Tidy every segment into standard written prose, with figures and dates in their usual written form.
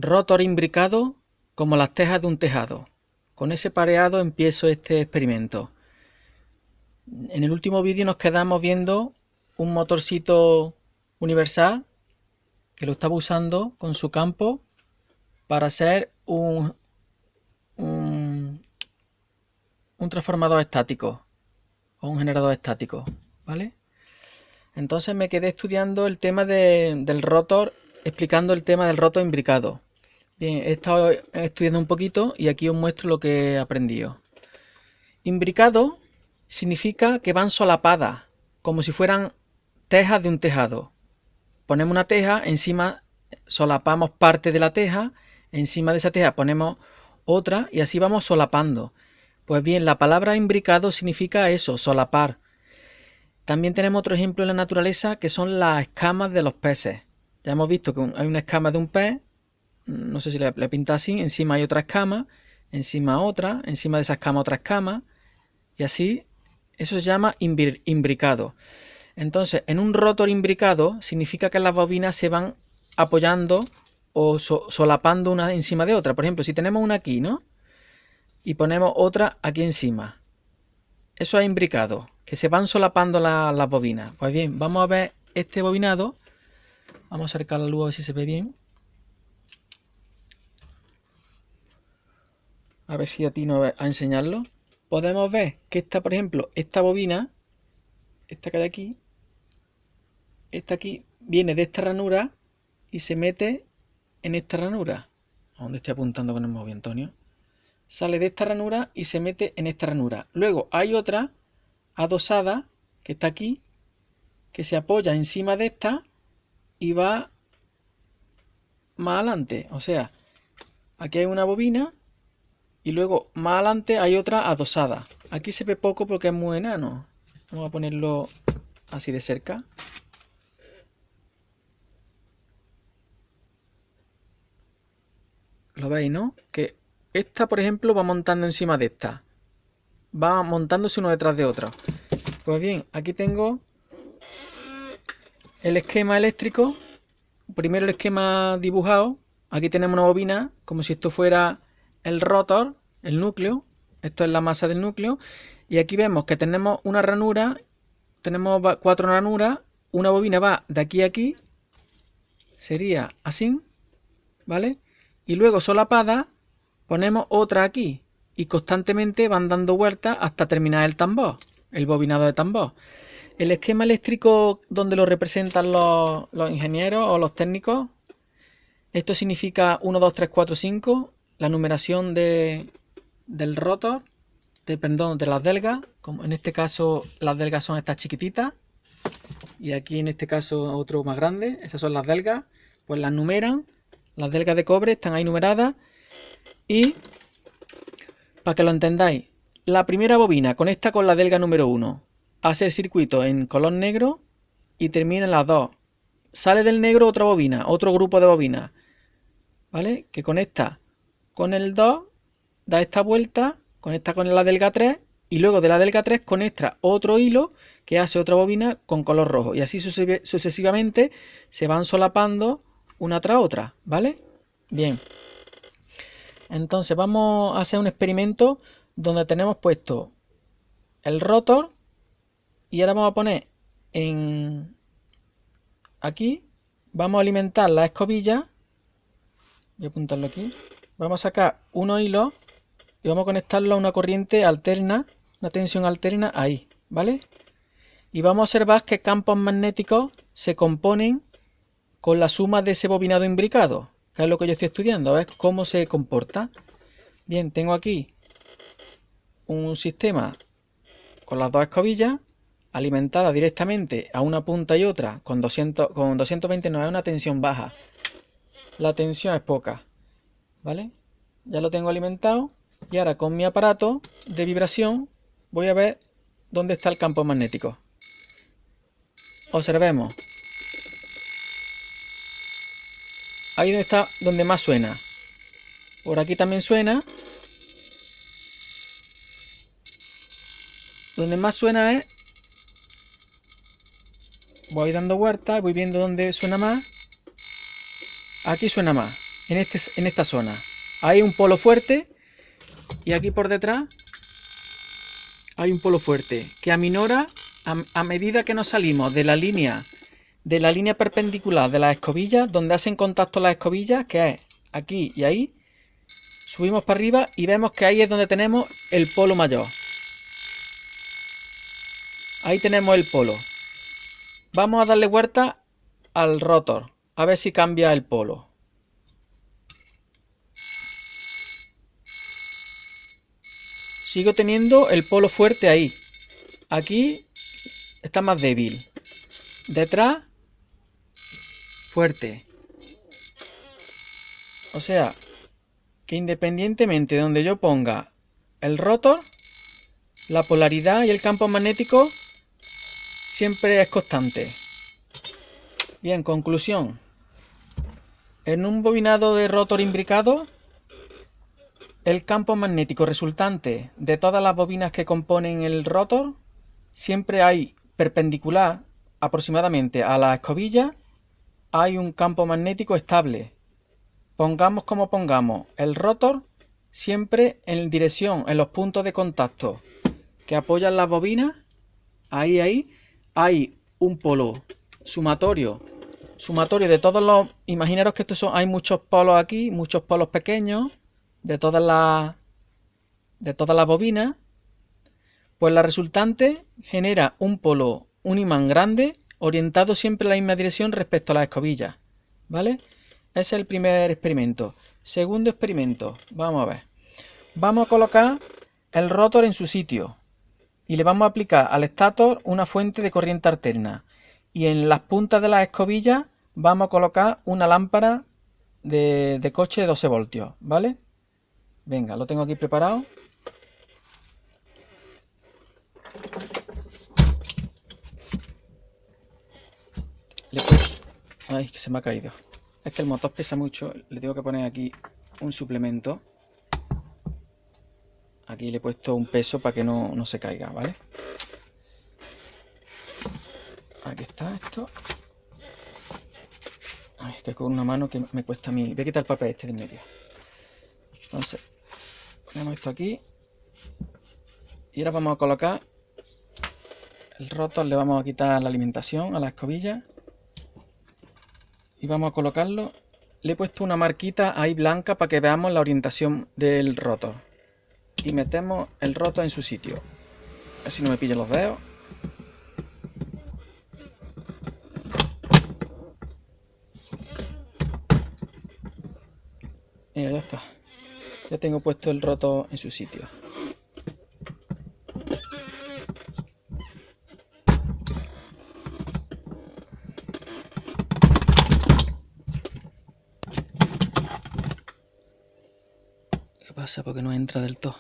Rotor imbricado como las tejas de un tejado. Con ese pareado empiezo este experimento. En el último vídeo nos quedamos viendo un motorcito universal que lo estaba usando con su campo para hacer un transformador estático o un generador estático, ¿vale? Entonces me quedé estudiando el tema del rotor, explicando el tema del rotor imbricado. Bien, he estado estudiando un poquito y aquí os muestro lo que he aprendido. Imbricado significa que van solapadas, como si fueran tejas de un tejado. Ponemos una teja, encima solapamos parte de la teja, encima de esa teja ponemos otra y así vamos solapando. Pues bien, la palabra imbricado significa eso, solapar. También tenemos otro ejemplo en la naturaleza que son las escamas de los peces. Ya hemos visto que hay una escama de un pez, no sé si le pinta así, encima hay otra escama, encima otra, encima de esa escama otra escama, y así, eso se llama imbricado. Entonces, en un rotor imbricado significa que las bobinas se van apoyando o solapando una encima de otra. Por ejemplo, si tenemos una aquí, ¿no? Y ponemos otra aquí encima. Eso es imbricado, que se van solapando las bobinas. Pues bien, vamos a ver este bobinado. Vamos a acercar la luz a ver si se ve bien. A ver si atino a enseñarlo. Podemos ver que esta, por ejemplo, esta bobina, esta que hay aquí, esta aquí, viene de esta ranura y se mete en esta ranura. ¿A dónde estoy apuntando con el móvil, Antonio? Sale de esta ranura y se mete en esta ranura. Luego hay otra adosada que está aquí, que se apoya encima de esta y va más adelante. O sea, aquí hay una bobina y luego más adelante hay otra adosada. Aquí se ve poco porque es muy enano. Vamos a ponerlo así de cerca. ¿Lo veis, no? Que esta, por ejemplo, va montando encima de esta. Va montándose uno detrás de otro. Pues bien, aquí tengo el esquema eléctrico. Primero el esquema dibujado. Aquí tenemos una bobina, como si esto fuera el rotor, el núcleo. Esto es la masa del núcleo. Y aquí vemos que tenemos una ranura. Tenemos 4 ranuras. Una bobina va de aquí a aquí. Sería así, ¿vale? Y luego solapada ponemos otra aquí. Y constantemente van dando vueltas hasta terminar el tambor. El bobinado de tambor. El esquema eléctrico donde lo representan los ingenieros o los técnicos. Esto significa 1, 2, 3, 4, 5. La numeración del rotor. Perdón, de las delgas. Como en este caso las delgas son estas chiquititas. Y aquí en este caso otro más grande. Esas son las delgas. Pues las numeran. Las delgas de cobre están ahí numeradas. Y para que lo entendáis, la primera bobina conecta con la delga número 1. Hace el circuito en color negro y termina en las 2. Sale del negro otra bobina, otro grupo de bobinas, ¿vale? Que conecta con el 2, da esta vuelta, conecta con la delga 3 y luego de la delga 3 conecta otro hilo que hace otra bobina con color rojo. Y así sucesivamente se van solapando una tras otra, ¿vale? Bien. Entonces vamos a hacer un experimento donde tenemos puesto el rotor y ahora vamos a poner aquí, vamos a alimentar la escobilla. Voy a apuntarlo aquí. Vamos a sacar unos hilos y vamos a conectarlo a una corriente alterna, una tensión alterna ahí, ¿vale? Y vamos a observar que campos magnéticos se componen con la suma de ese bobinado imbricado, que es lo que yo estoy estudiando, a ver cómo se comporta. Bien, tengo aquí un sistema con las dos escobillas alimentadas directamente a una punta y otra con 220 no es una tensión baja, la tensión es poca, ¿vale? Ya lo tengo alimentado y ahora con mi aparato de vibración voy a ver dónde está el campo magnético. Observemos. Ahí está donde más suena. Por aquí también suena. Donde más suena es... Voy dando vueltas, voy viendo dónde suena más. Aquí suena más. en esta zona. Hay un polo fuerte y aquí por detrás hay un polo fuerte que aminora a medida que nos salimos de la línea perpendicular de las escobillas, donde hacen contacto las escobillas, que es aquí y ahí. Subimos para arriba y vemos que ahí es donde tenemos el polo mayor. Ahí tenemos el polo. Vamos a darle vuelta al rotor, a ver si cambia el polo. Sigo teniendo el polo fuerte ahí. Aquí está más débil. Detrás, fuerte. O sea, que independientemente de donde yo ponga el rotor, la polaridad y el campo magnético siempre es constante. Bien, conclusión. En un bobinado de rotor imbricado, el campo magnético resultante de todas las bobinas que componen el rotor siempre hay perpendicular aproximadamente a la escobilla, hay un campo magnético estable. Pongamos como pongamos el rotor, siempre en dirección, en los puntos de contacto que apoyan las bobinas, ahí hay un polo sumatorio de todos los... Imaginaros que hay muchos polos aquí, muchos polos pequeños de todas las bobinas. Pues la resultante genera un polo, un imán grande, orientado siempre en la misma dirección respecto a las escobillas, ¿vale? Ese es el primer experimento. Segundo experimento, vamos a ver. Vamos a colocar el rotor en su sitio y le vamos a aplicar al estator una fuente de corriente alterna. Y en las puntas de las escobillas vamos a colocar una lámpara de coche de 12 voltios, ¿vale? Venga, lo tengo aquí preparado. Ay, que se me ha caído. Es que el motor pesa mucho, le tengo que poner aquí un suplemento. Aquí le he puesto un peso para que no se caiga, ¿vale? Aquí está esto. Ay, es que con una mano que me cuesta a mí. Voy a quitar el papel este de en medio. Entonces, ponemos esto aquí. Y ahora vamos a colocar el rotor, le vamos a quitar la alimentación a la escobilla. Y vamos a colocarlo. Le he puesto una marquita ahí blanca para que veamos la orientación del rotor. Y metemos el rotor en su sitio. A ver si no me pillo los dedos. Mira, ya está. Ya tengo puesto el rotor en su sitio. ¿Qué pasa? Porque no entra del todo.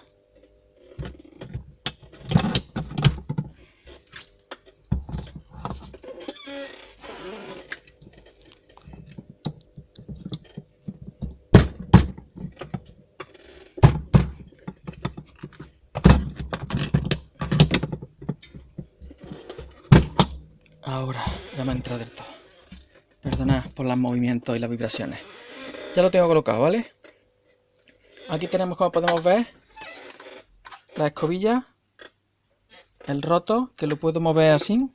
Ahora ya me ha entrado del todo. Perdonad por los movimientos y las vibraciones. Ya lo tengo colocado, ¿vale? Aquí tenemos, como podemos ver, la escobilla, el rotor, que lo puedo mover así.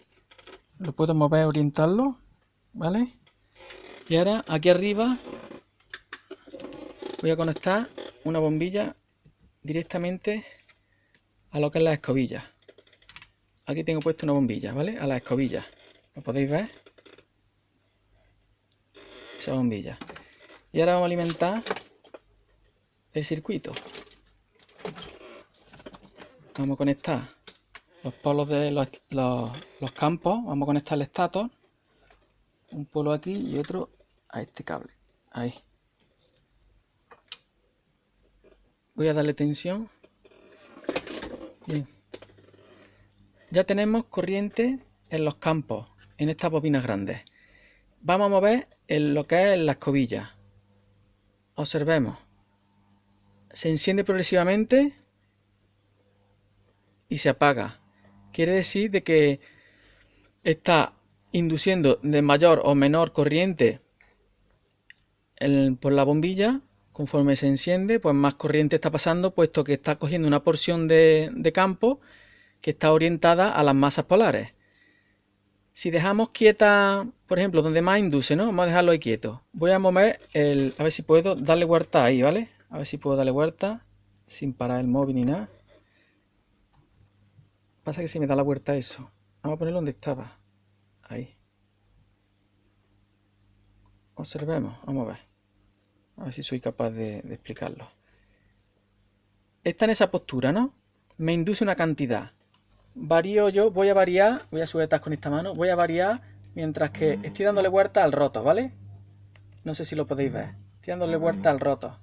Lo puedo mover, orientarlo, ¿vale? Y ahora aquí arriba voy a conectar una bombilla directamente a lo que es la escobilla. Aquí tengo puesto una bombilla, ¿vale? A la escobilla. ¿Lo podéis ver? Esa bombilla. Y ahora vamos a alimentar el circuito. Vamos a conectar los polos de los campos. Vamos a conectar el estator. Un polo aquí y otro a este cable. Ahí. Voy a darle tensión. Bien. Ya tenemos corriente en los campos, en estas bobinas grandes. Vamos a mover lo que es la escobilla. Observemos. Se enciende progresivamente y se apaga. Quiere decir de que está induciendo de mayor o menor corriente por la bombilla, conforme se enciende, pues más corriente está pasando, puesto que está cogiendo una porción de campo que está orientada a las masas polares. Si dejamos quieta, por ejemplo, donde más induce, ¿no? Vamos a dejarlo ahí quieto. Voy a mover a ver si puedo darle vuelta ahí, ¿vale? A ver si puedo darle vuelta sin parar el móvil ni nada. Pasa que si me da la vuelta eso. Vamos a ponerlo donde estaba. Ahí. Observemos, vamos a ver. A ver si soy capaz de explicarlo. Está en esa postura, ¿no? Me induce una cantidad. Varío yo, voy a variar, voy a sujetar con esta mano, voy a variar mientras que estoy dándole vuelta al rotor, ¿vale? No sé si lo podéis ver. Estoy dándole vuelta al rotor.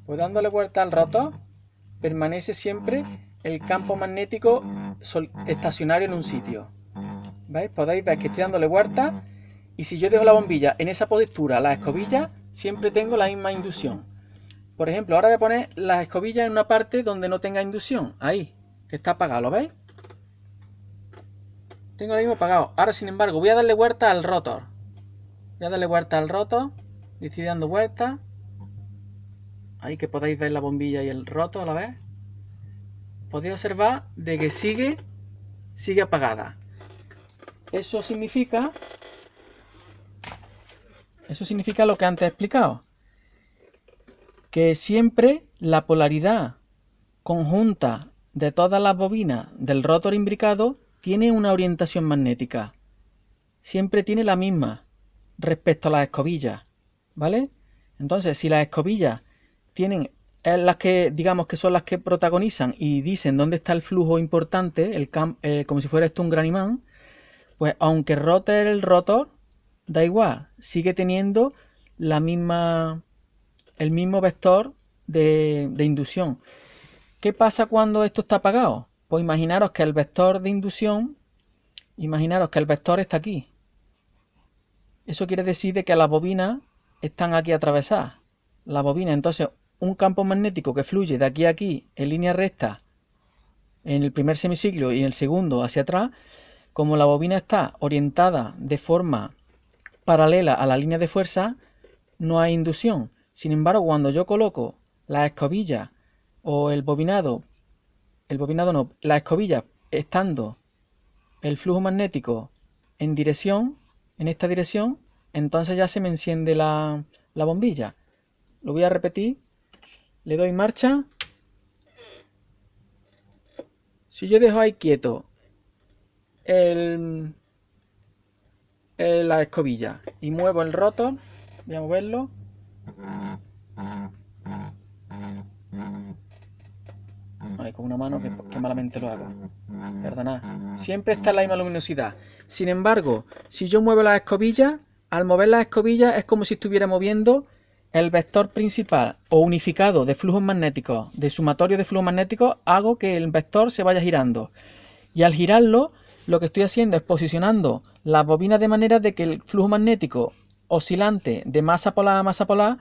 Pues dándole vuelta al rotor, permanece siempre el campo magnético estacionario en un sitio. ¿Veis? Podéis ver que estoy dándole vuelta y si yo dejo la bombilla en esa postura, la escobilla, siempre tengo la misma inducción. Por ejemplo, ahora voy a poner las escobillas en una parte donde no tenga inducción. Ahí, que está apagado, ¿lo veis? Tengo ahora mismo apagado. Ahora, sin embargo, voy a darle vuelta al rotor. Voy a darle vuelta al rotor. Le estoy dando vuelta. Ahí que podéis ver la bombilla y el rotor, ¿lo veis? Podéis observar de que sigue apagada. Eso significa lo que antes he explicado. Que siempre la polaridad conjunta de todas las bobinas del rotor imbricado tiene una orientación magnética. Siempre tiene la misma respecto a las escobillas, ¿vale? Entonces, si las escobillas tienen las que, digamos que son las que protagonizan y dicen dónde está el flujo importante, como si fuera esto un gran imán, pues aunque rote el rotor, da igual, sigue teniendo el mismo vector de inducción. ¿Qué pasa cuando esto está apagado? Pues imaginaros que el vector de inducción, está aquí. Eso quiere decir de que las bobinas están aquí atravesadas. La bobina, entonces, un campo magnético que fluye de aquí a aquí en línea recta en el primer semiciclo y en el segundo hacia atrás, como la bobina está orientada de forma paralela a la línea de fuerza, no hay inducción. Sin embargo, cuando yo coloco la escobilla o la escobilla estando el flujo magnético en esta dirección, entonces ya se me enciende la bombilla. Lo voy a repetir, le doy marcha. Si yo dejo ahí quieto la escobilla y muevo el rotor, voy a moverlo. Ay, con una mano que malamente lo hago. Perdonad. Siempre está en la misma luminosidad. Sin embargo, si yo muevo las escobillas, al mover las escobillas es como si estuviera moviendo el vector principal o unificado de flujos magnéticos, de sumatorio de flujos magnéticos, hago que el vector se vaya girando. Y al girarlo, lo que estoy haciendo es posicionando las bobinas de manera de que el flujo magnético oscilante de masa polar a masa polar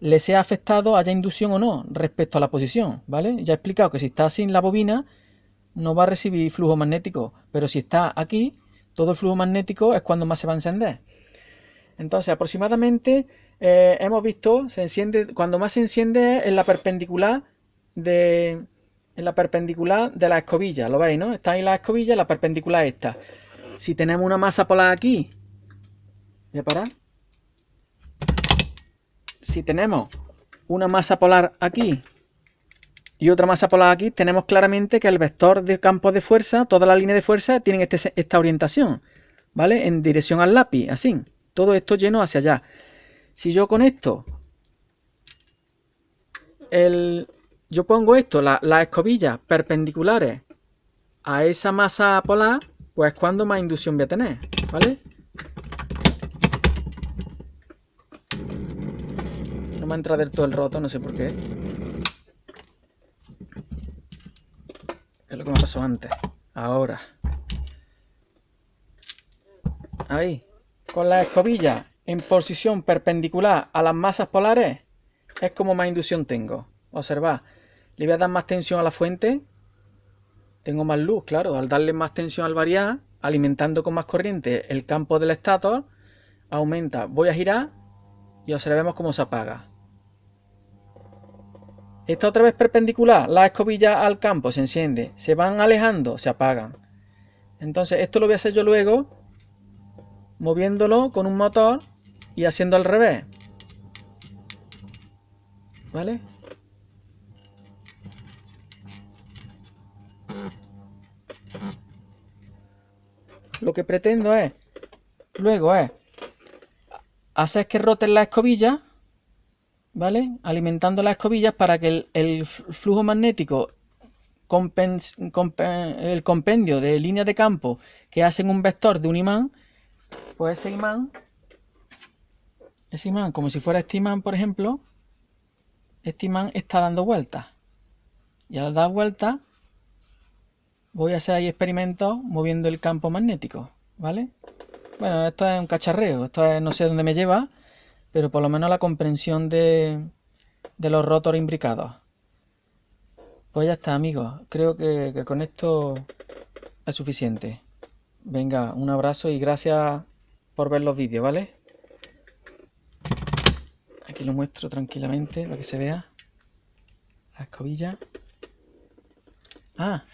le sea afectado, haya inducción o no, respecto a la posición, ¿vale? Ya he explicado que si está sin la bobina, no va a recibir flujo magnético, pero si está aquí, todo el flujo magnético es cuando más se va a encender. Entonces, aproximadamente, hemos visto, cuando más se enciende es en la perpendicular de la escobilla, ¿lo veis, no? Está ahí la escobilla, la perpendicular esta. Si tenemos una masa polar aquí, voy a parar. Si tenemos una masa polar aquí y otra masa polar aquí, tenemos claramente que el vector de campo de fuerza, toda la línea de fuerza, tienen esta orientación, ¿vale? En dirección al lápiz, así. Todo esto lleno hacia allá. Si yo con esto, yo pongo esto, las escobillas perpendiculares a esa masa polar, pues cuando más inducción voy a tener, ¿vale? No me entra del todo el roto, no sé por qué. Es lo que me pasó antes. Ahora. Ahí. Con la escobilla en posición perpendicular a las masas polares, es como más inducción tengo. Observad. Le voy a dar más tensión a la fuente. Tengo más luz, claro. Al darle más tensión al variar, alimentando con más corriente el campo del estator, aumenta. Voy a girar. y observemos cómo se apaga. Está otra vez perpendicular, la escobilla al campo se enciende, se van alejando, se apagan. Entonces esto lo voy a hacer yo luego moviéndolo con un motor y haciendo al revés, ¿vale? Lo que pretendo es luego hacer que roten la escobilla, ¿vale? Alimentando las escobillas para que el flujo magnético, el compendio de líneas de campo que hacen un vector de un imán, pues ese imán, como si fuera este imán, por ejemplo, este imán está dando vueltas. Y al dar vueltas, voy a hacer ahí experimentos moviendo el campo magnético, ¿vale? Bueno, esto es un cacharreo, esto es, no sé dónde me lleva, pero por lo menos la comprensión de los rotores imbricados. Pues ya está, amigos. Creo que con esto es suficiente. Venga, un abrazo y gracias por ver los vídeos, ¿vale? Aquí lo muestro tranquilamente para que se vea la escobilla. Ah,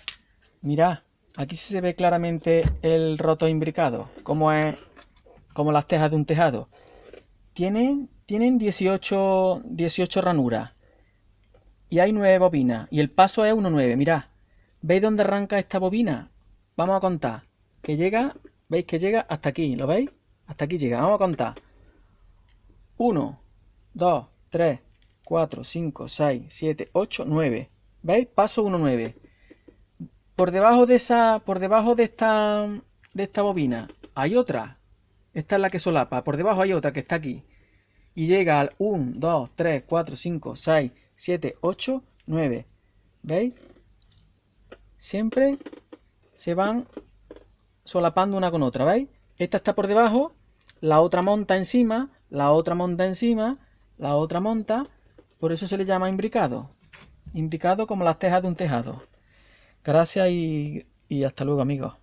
mirad, aquí se ve claramente el rotor imbricado, como las tejas de un tejado. Tienen 18 ranuras y hay 9 bobinas y el paso es 1,9. Mirad, ¿veis dónde arranca esta bobina? Vamos a contar, que llega, ¿veis que llega hasta aquí? ¿Lo veis? Hasta aquí llega, vamos a contar. 1, 2, 3, 4, 5, 6, 7, 8, 9. ¿Veis? Paso 1,9. Por debajo de esta bobina hay otra. Esta es la que solapa. Por debajo hay otra que está aquí. Y llega al 1, 2, 3, 4, 5, 6, 7, 8, 9. ¿Veis? Siempre se van solapando una con otra, ¿veis? Esta está por debajo, la otra monta encima, la otra monta encima, la otra monta. Por eso se le llama imbricado. Imbricado como las tejas de un tejado. Gracias y hasta luego, amigos.